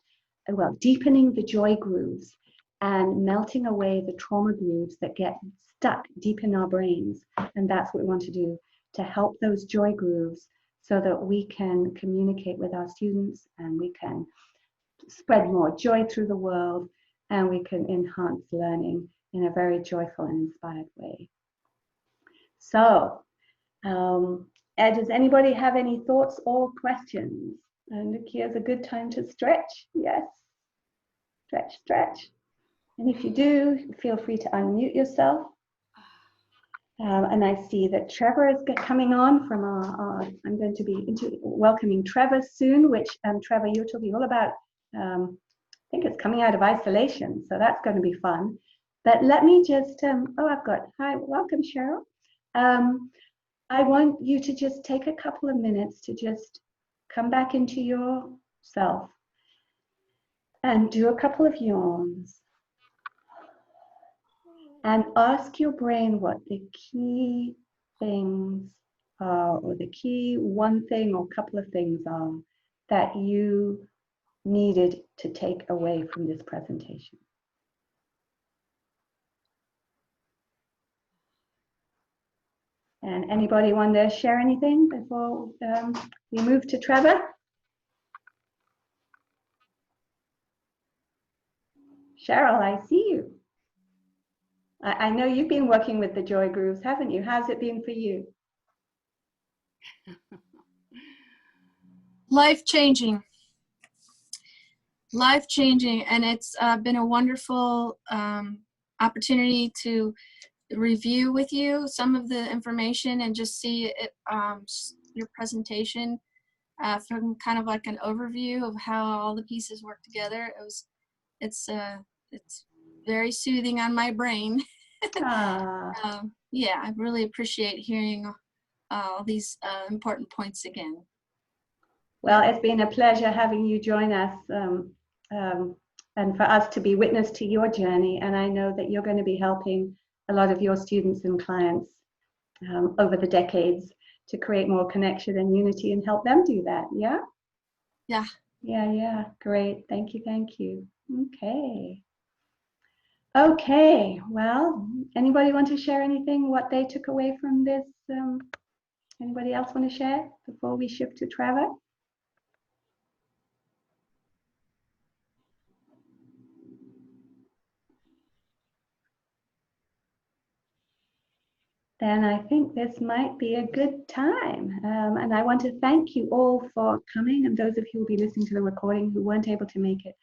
well, deepening the joy grooves and melting away the trauma grooves that get stuck deep in our brains. And that's what we want to do, to help those joy grooves so that we can communicate with our students and we can spread more joy through the world and we can enhance learning in a very joyful and inspired way. So, does anybody have any thoughts or questions? And look, here's a good time to stretch. Yes, stretch, stretch. And if you do, feel free to unmute yourself. And I see that Trevor is coming on from I'm going to be welcoming Trevor soon, which Trevor, you're talking all about, I think it's coming out of isolation, so that's going to be fun. But let me just, hi, welcome Cheryl. I want you to just take a couple of minutes to just come back into yourself and do a couple of yawns. And ask your brain what the key things are, or the key one thing or couple of things are that you needed to take away from this presentation. And anybody want to share anything before we move to Trevor? Cheryl, I see you. I know you've been working with the joy grooves, haven't you? How's it been for you? Life-changing, and it's been a wonderful opportunity to review with you some of the information and just see it, your presentation from kind of like an overview of how all the pieces work together. It's very soothing on my brain. Yeah, I really appreciate hearing all these important points again. Well, it's been a pleasure having you join us and for us to be witness to your journey. And I know that you're going to be helping a lot of your students and clients over the decades to create more connection and unity and help them do that. Yeah? Yeah. Yeah. Great. Thank you. Thank you. Okay. Okay. Well, anybody want to share anything, what they took away from this? Anybody else want to share before we shift to Trevor? Then I think this might be a good time. And I want to thank you all for coming, and those of you who will be listening to the recording who weren't able to make it.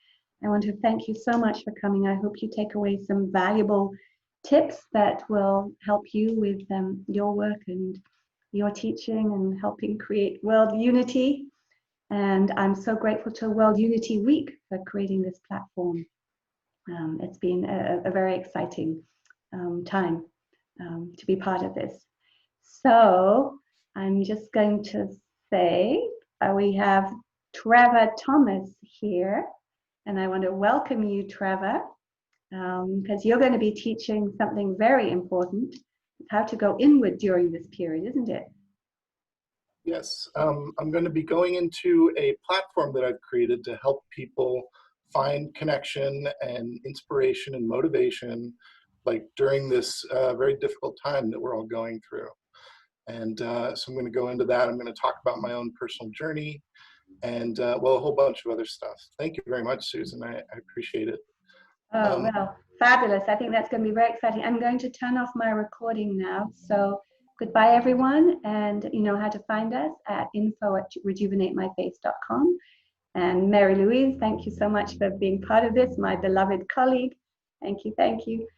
I want to thank you so much for coming. I hope you take away some valuable tips that will help you with your work and your teaching and helping create world unity. And I'm so grateful to World Unity Week for creating this platform. It's been a very exciting time to be part of this. So I'm just going to say we have Trevor Thomas here, and I want to welcome you, Trevor, because you're going to be teaching something very important, how to go inward during this period, isn't it? Yes, I'm going to be going into a platform that I've created to help people find connection and inspiration and motivation, like during this very difficult time that we're all going through. And so I'm going to go into that. I'm going to talk about my own personal journey and, well, a whole bunch of other stuff. Thank you very much, Susan. I appreciate it. Oh, well, fabulous. I think that's going to be very exciting. I'm going to turn off my recording now. So goodbye, everyone. And you know how to find us at info@rejuvenatemyface.com. And Mary Louise, thank you so much for being part of this, my beloved colleague. Thank you, thank you.